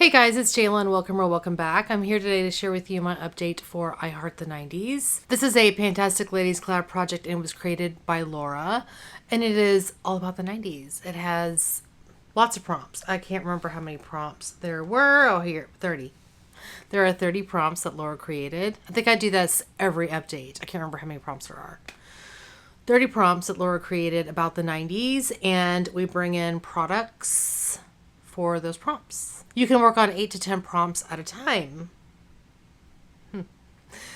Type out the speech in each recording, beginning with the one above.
Hey guys, it's Jayla. Welcome or welcome back. I'm here today to share with you my update for I Heart the 90s. This is a Pantastic Ladies collab project and it was created by Laura. And it is all about the 90s. It has lots of prompts. I can't remember how many prompts there were. Oh, here, 30. There are 30 prompts that Laura created. I think I do this every update. I can't remember how many prompts there are. 30 prompts that Laura created about the 90s, and we bring in products for those prompts. You can work on 8 to 10 prompts at a time.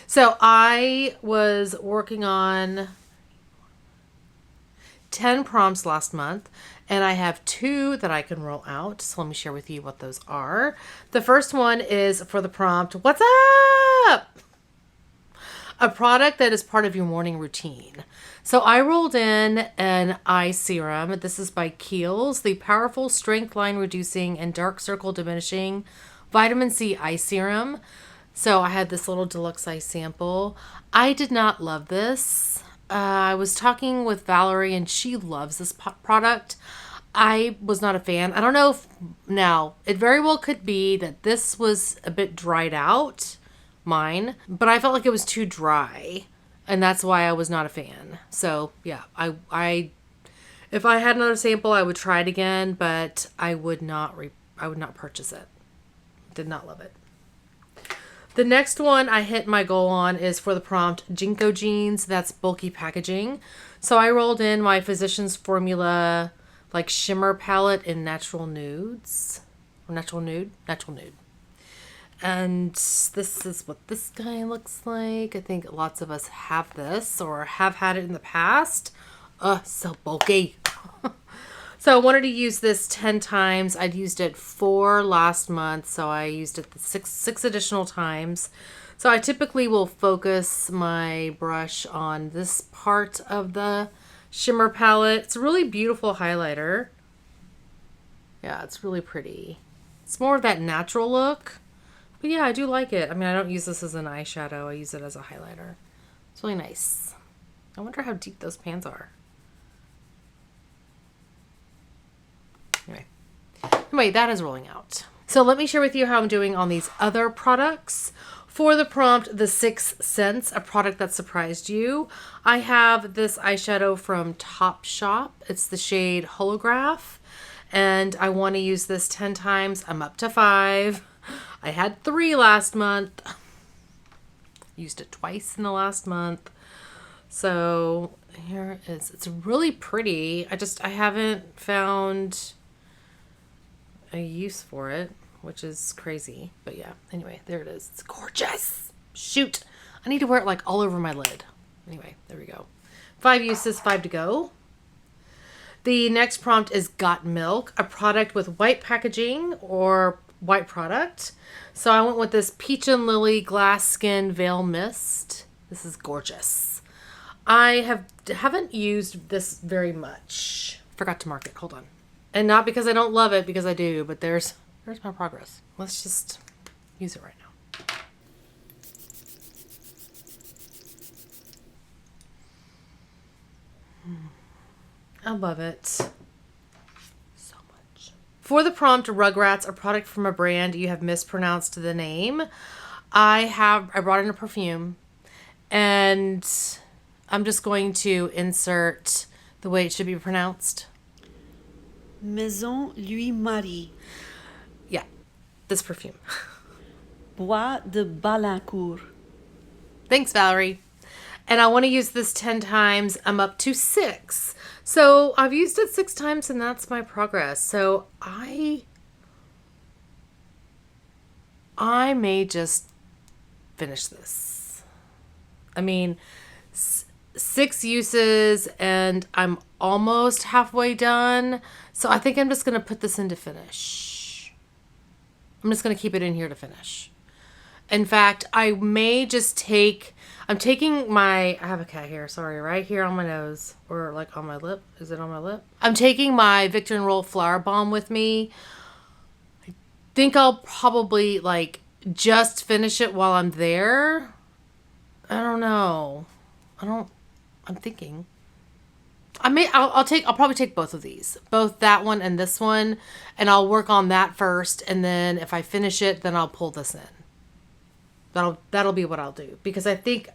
So I was working on 10 prompts last month, and I have 2 that I can roll out. So let me share with you what those are. The first one is for the prompt, "What's up?" A product that is part of your morning routine. So I rolled in an eye serum. This is by Kiehl's, the powerful strength line reducing and dark circle diminishing vitamin C eye serum. So I had this little deluxe eye sample. I did not love this. I was talking with Valerie and she loves this product. I was not a fan. I don't know if now, it very well could be that this was a bit dried out, mine, but I felt like it was too dry. And that's why I was not a fan. So yeah, I if I had another sample, I would try it again, but I would not purchase it. Did not love it. The next one I hit my goal on is for the prompt Jinko Jeans. That's bulky packaging. So I rolled in my Physicians Formula like shimmer palette in natural nudes. Or natural nude. And this is what this guy looks like. I think lots of us have this or have had it in the past. So bulky. So I wanted to use this 10 times. I'd used it 4 last month, so I used it six additional times. So I typically will focus my brush on this part of the shimmer palette. It's a really beautiful highlighter. Yeah, it's really pretty. It's more of that natural look. But yeah, I do like it. I mean, I don't use this as an eyeshadow. I use it as a highlighter. It's really nice. I wonder how deep those pans are. Anyway, that is rolling out. So let me share with you how I'm doing on these other products. For the prompt, The Sixth Sense, a product that surprised you, I have this eyeshadow from Topshop. It's the shade Holograph. And I want to use this 10 times. I'm up to 5. I had 3 last month. Used it twice in the last month. So here it is. It's really pretty. I haven't found a use for it, which is crazy. But yeah, anyway, there it is. It's gorgeous. Shoot. I need to wear it like all over my lid. Anyway, there we go. 5 uses, 5 to go. The next prompt is Got Milk, a product with white packaging or white product. So I went with this Peach and Lily Glass Skin Veil Mist. This is gorgeous. I haven't used this very much. Forgot to mark it. Hold on. And not because I don't love it, because I do, but there's my progress. Let's just use it right now. I love it so much. For the prompt Rugrats, a product from a brand you have mispronounced the name, I brought in a perfume, and I'm just going to insert the way it should be pronounced. Maison Louis Marie. Yeah, this perfume. Bois de Balancourt. Thanks, Valerie. And I want to use this 10 times. I'm up to 6. So I've used it 6 times and that's my progress. So I may just finish this. I mean, 6 uses and I'm almost halfway done. So I think I'm just going to put this into finish. I'm just going to keep it in here to finish. In fact, I may just I'm taking I have a cat hair, sorry, right here on my nose or like on my lip. Is it on my lip? I'm taking my Victor & Roll Flower Bomb with me. I think I'll probably like just finish it while I'm there. I don't know. I'm thinking. I'll probably take both of these, both that one and this one, and I'll work on that first, and then if I finish it, then I'll pull this in. That'll be what I'll do, because I think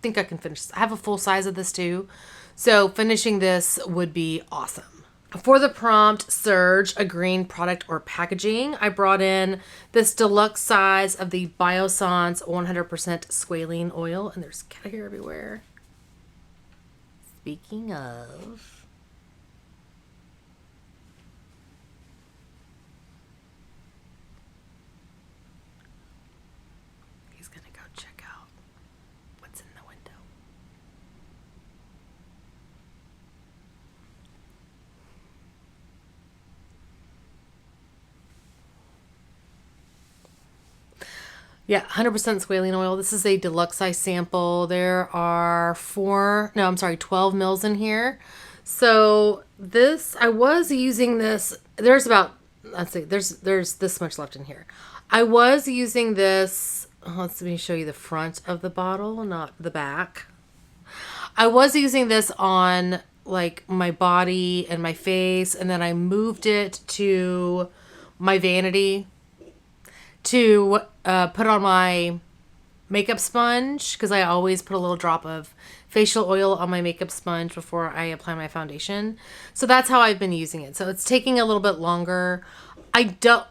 I can finish this. I have a full size of this too, so finishing this would be awesome. For the prompt, Surge, a green product or packaging, I brought in this deluxe size of the Biossance 100% squalene oil, and there's cat hair everywhere. Speaking of, he's gonna go check out what's in the window. Yeah, 100% squalene oil. This is a deluxe size sample. There are 12 mils in here. So this, I was using this, there's about, let's see, there's this much left in here. I was using this, let me show you the front of the bottle, not the back. I was using this on like my body and my face, and then I moved it to my vanity to put on my makeup sponge, because I always put a little drop of facial oil on my makeup sponge before I apply my foundation. So that's how I've been using it. So it's taking a little bit longer. I don't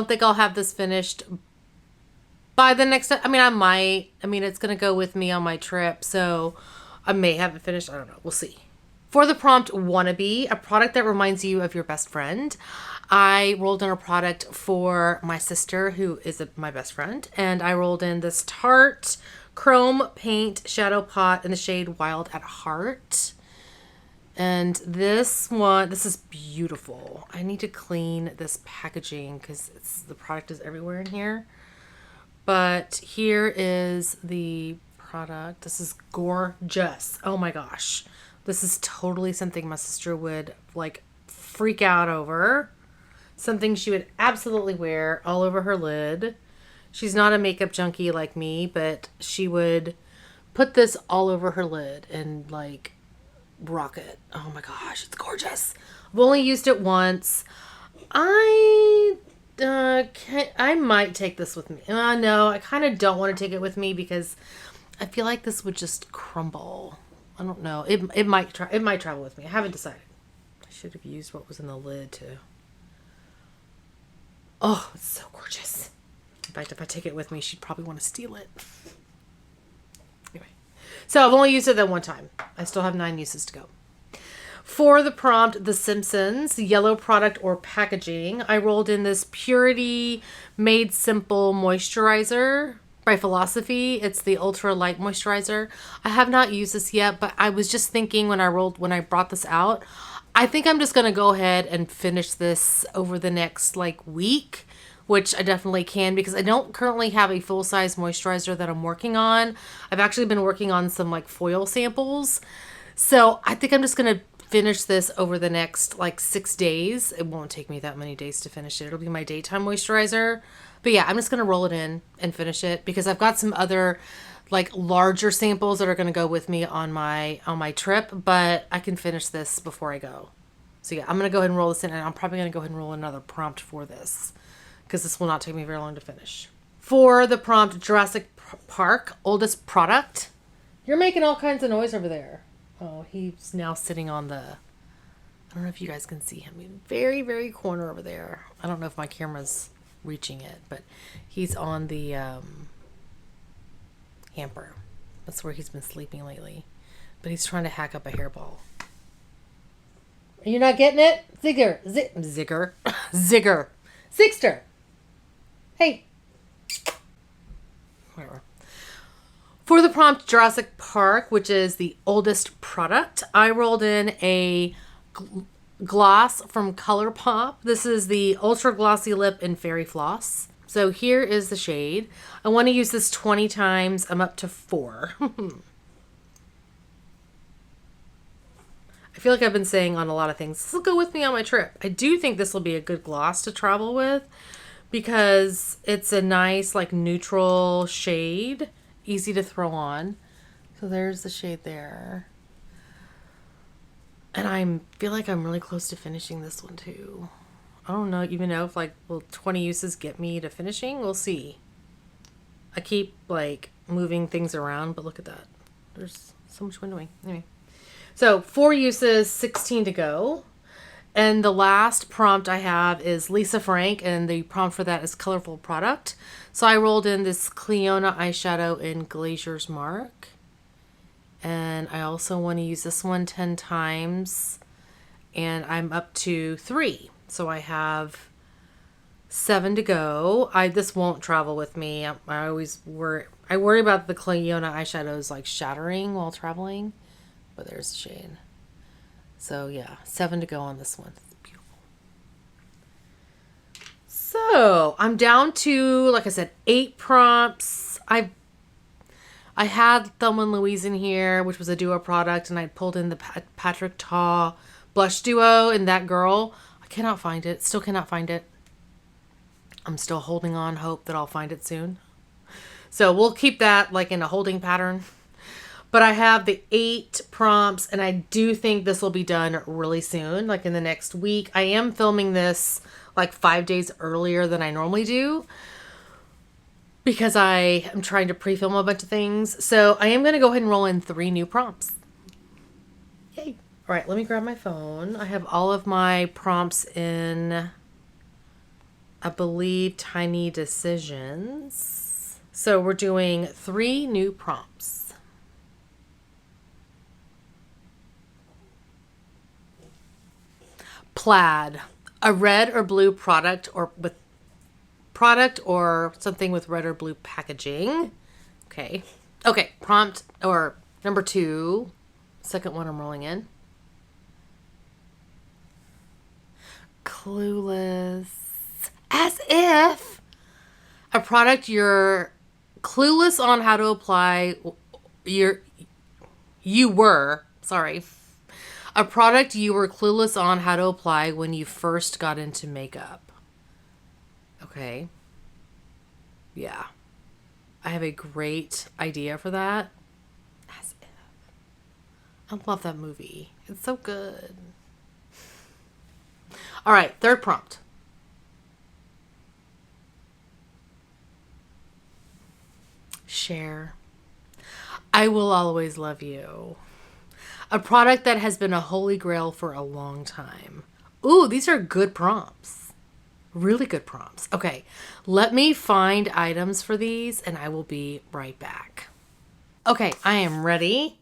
think I'll have this finished by the next, I might. It's going to go with me on my trip, so I may have it finished. I don't know. We'll see. For the prompt, Wannabe, a product that reminds you of your best friend. I rolled in a product for my sister, who is my best friend, and I rolled in this Tarte Chrome Paint Shadow Pot in the shade Wild at Heart. And this is beautiful. I need to clean this packaging because the product is everywhere in here. But here is the product. This is gorgeous. Oh my gosh. This is totally something my sister would like freak out over. Something she would absolutely wear all over her lid. She's not a makeup junkie like me, but she would put this all over her lid and like rock it. Oh my gosh, it's gorgeous. I've only used it once. I might take this with me. No, I kind of don't want to take it with me because I feel like this would just crumble. I don't know. It might travel with me. I haven't decided. I should have used what was in the lid too. Oh, it's so gorgeous. In fact, if I take it with me, she'd probably want to steal it. Anyway, so I've only used it that one time. I still have 9 uses to go. For the prompt, The Simpsons, yellow product or packaging, I rolled in this Purity Made Simple Moisturizer by Philosophy. It's the Ultra Light Moisturizer. I have not used this yet, but I was just thinking when I brought this out, I think I'm just going to go ahead and finish this over the next week, which I definitely can because I don't currently have a full-size moisturizer that I'm working on. I've actually been working on some foil samples. So I think I'm just going to finish this over the next 6 days. It won't take me that many days to finish it. It'll be my daytime moisturizer. But yeah, I'm just going to roll it in and finish it because I've got some other larger samples that are going to go with me on my trip, but I can finish this before I go. So yeah, I'm going to go ahead and roll this in, and I'm probably going to go ahead and roll another prompt for this because this will not take me very long to finish. For the prompt, Jurassic Park, oldest product. You're making all kinds of noise over there. Oh, he's now sitting on the, I don't know if you guys can see him, very, very corner over there. I don't know if my camera's reaching it, but he's on the hamper. That's where he's been sleeping lately. But he's trying to hack up a hairball. Are you not getting it? Zigger. Zigster. Hey. Whatever. For the prompt, Jurassic Park, which is the oldest product, I rolled in a gloss from ColourPop. This is the Ultra Glossy Lip in Fairy Floss. So here is the shade. I want to use this 20 times. I'm up to 4. I feel like I've been saying on a lot of things, this will go with me on my trip. I do think this will be a good gloss to travel with because it's a nice neutral shade. Easy to throw on. So there's the shade there. And I feel like I'm really close to finishing this one too. I don't know, even know if like, will 20 uses get me to finishing? We'll see. I keep like moving things around, but look at that. There's so much windowing. Anyway. So 4 uses, 16 to go. And the last prompt I have is Lisa Frank, and the prompt for that is colorful product. So I rolled in this Clionadh eyeshadow in Glazier's Marc. And I also want to use this one 10 times. And I'm up to 3. So I have 7 to go. This won't travel with me. I always worry about the Clionadh eyeshadows like shattering while traveling. But there's the shade. So yeah, 7 to go on this one. It's beautiful. So I'm down to, like I said, 8 prompts. I had Thelma and Louise in here, which was a duo product, and I pulled in the Patrick Ta blush duo in That Girl. I cannot find it. Still cannot find it. I'm still holding on hope that I'll find it soon. So we'll keep that like in a holding pattern. But I have the 8 prompts, and I do think this will be done really soon, like in the next week. I am filming this like 5 days earlier than I normally do because I am trying to pre-film a bunch of things. So I am going to go ahead and roll in 3 new prompts. Yay. All right, let me grab my phone. I have all of my prompts in, I believe, Tiny Decisions. So we're doing 3 new prompts. Plaid, a red or blue product or something with red or blue packaging. Okay. Prompt or number 2, second one I'm rolling in. Clueless. As if a product you're clueless on how to apply. A product you were clueless on how to apply when you first got into makeup. Okay. Yeah. I have a great idea for that. As if. I love that movie. It's so good. All right, 3rd prompt. Share. I will always love you. A product that has been a holy grail for a long time. Ooh, these are good prompts. Really good prompts. Okay, let me find items for these and I will be right back. Okay, I am ready.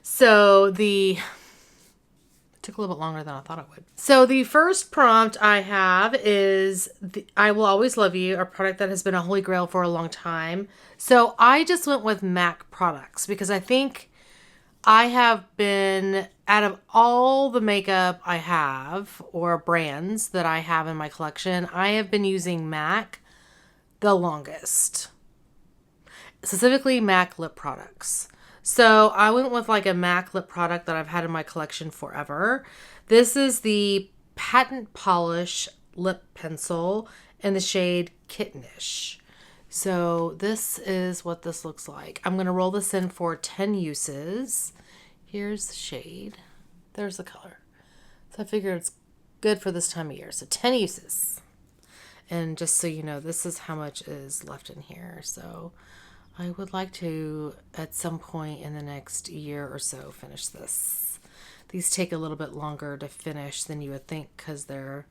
So it took a little bit longer than I thought it would. So the first prompt I have is I Will Always Love You, a product that has been a holy grail for a long time. So I just went with MAC products because I think I have been, out of all the makeup I have, or brands that I have in my collection, I have been using MAC the longest. Specifically MAC lip products. So I went with like a MAC lip product that I've had in my collection forever. This is the Patent Polish Lip Pencil in the shade Kittenish. So this is what this looks like. I'm going to roll this in for 10 uses. Here's the shade. There's the color. So I figure it's good for this time of year. So 10 uses. And just so you know, this is how much is left in here. So I would like to, at some point in the next year or so, finish this. These take a little bit longer to finish than you would think because they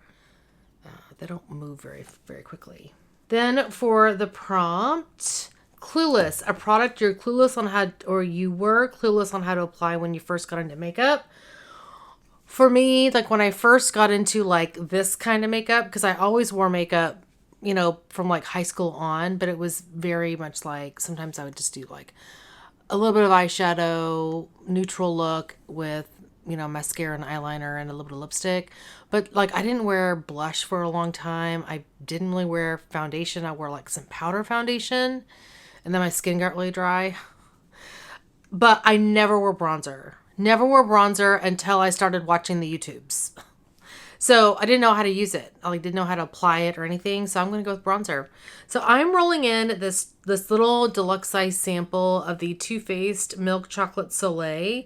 don't move very, very quickly. Then for the prompt, clueless, a product you're clueless on how, or you were clueless on how to apply when you first got into makeup. For me, like when I first got into like this kind of makeup, because I always wore makeup, you know, from like high school on, but it was very much like, sometimes I would just do like a little bit of eyeshadow, neutral look with, you know, mascara and eyeliner and a little bit of lipstick. But like I didn't wear blush for a long time. I didn't really wear foundation. I wore like some powder foundation and then my skin got really dry. But I never wore bronzer. Never wore bronzer until I started watching the YouTubes. So I didn't know how to use it. I didn't know how to apply it or anything. So I'm going to go with bronzer. So I'm rolling in this little deluxe size sample of the Too Faced Milk Chocolate Soleil.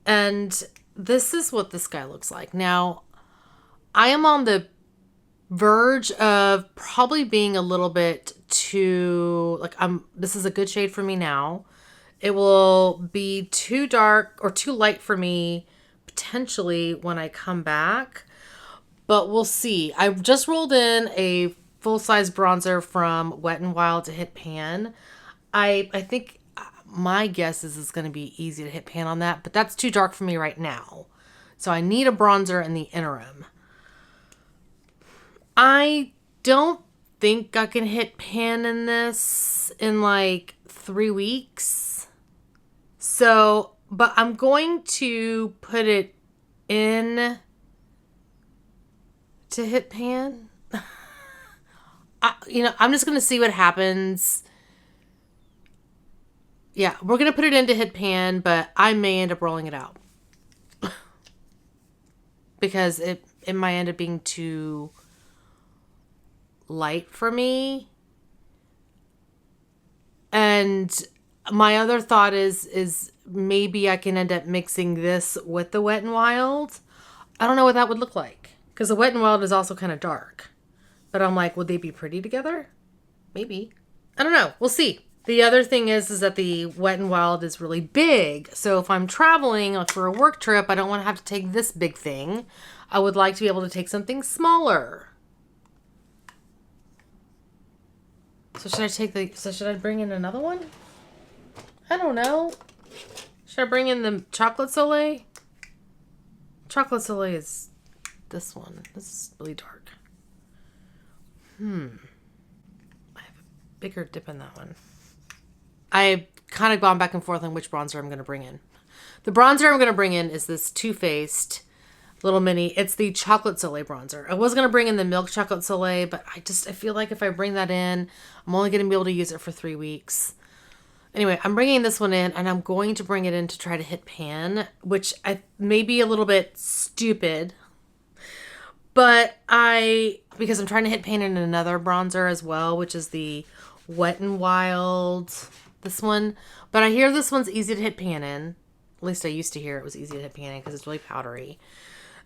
And this is what this guy looks like. Now, I am on the verge of probably being a little bit too, like, this is a good shade for me now. It will be too dark or too light for me potentially when I come back, but we'll see. I've just rolled in a full-size bronzer from Wet n Wild to hit pan. I think my guess is it's going to be easy to hit pan on that, but that's too dark for me right now. So I need a bronzer in the interim. I don't think I can hit pan in this in like 3 weeks. So, but I'm going to put it in to hit pan. I'm just going to see what happens. Yeah, we're going to put it in to hit pan, but I may end up rolling it out. Because it might end up being too light for me. And my other thought is maybe I can end up mixing this with the Wet n Wild. I don't know what that would look like, because the Wet n Wild is also kind of dark. But I'm like, would they be pretty together? Maybe. I don't know. We'll see. The other thing is that the Wet n Wild is really big. So if I'm traveling like for a work trip, I don't want to have to take this big thing. I would like to be able to take something smaller. So should I bring in another one? I don't know. Should I bring in the Chocolate Soleil? Chocolate Soleil is this one. This is really dark. I have a bigger dip in that one. I've kind of gone back and forth on which bronzer I'm going to bring in. The bronzer I'm going to bring in is this Too Faced little mini. It's the Chocolate Soleil bronzer. I was going to bring in the Milk Chocolate Soleil, but I feel like if I bring that in, I'm only going to be able to use it for 3 weeks. Anyway, I'm bringing this one in, and I'm going to bring it in to try to hit pan, which I may be a little bit stupid. But because I'm trying to hit pan in another bronzer as well, which is the Wet n Wild, this one. But I hear this one's easy to hit pan in. At least I used to hear it was easy to hit pan in because it's really powdery.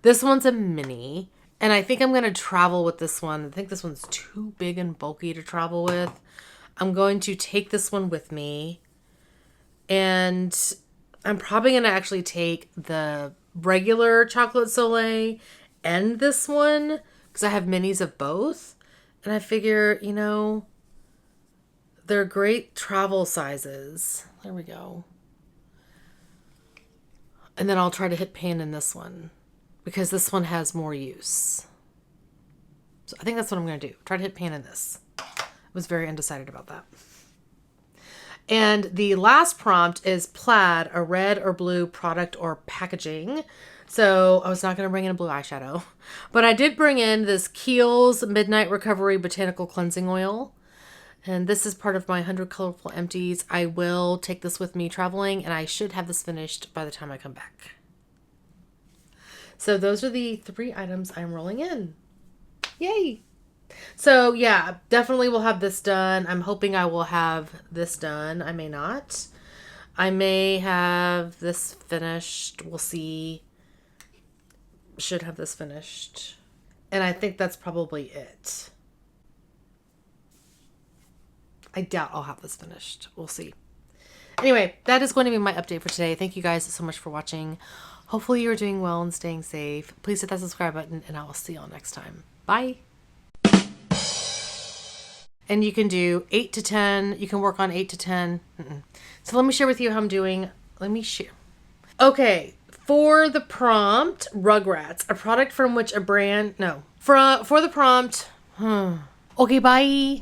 This one's a mini, and I think I'm going to travel with this one. I think this one's too big and bulky to travel with. I'm going to take this one with me, and I'm probably going to actually take the regular Chocolate Soleil and this one because I have minis of both. And I figure, they're great travel sizes. There we go. And then I'll try to hit pan in this one because this one has more use. So I think that's what I'm going to do. Try to hit pan in this. I was very undecided about that. And the last prompt is plaid, a red or blue product or packaging. So I was not going to bring in a blue eyeshadow, but I did bring in this Kiehl's Midnight Recovery Botanical Cleansing Oil. And this is part of my 100 Colorful Empties. I will take this with me traveling, and I should have this finished by the time I come back. So those are the 3 items I'm rolling in. Yay! So yeah, definitely will have this done. I'm hoping I will have this done. I may not. I may have this finished. We'll see. Should have this finished. And I think that's probably it. I doubt I'll have this finished. We'll see. Anyway, that is going to be my update for today. Thank you guys so much for watching. Hopefully you're doing well and staying safe. Please hit that subscribe button, and I will see y'all next time. Bye. And you can do 8 to 10. You can work on 8 to 10. So let me share with you how I'm doing. Let me share. Okay. For the prompt, Rugrats, a product from which a brand, no. For the prompt, okay, bye.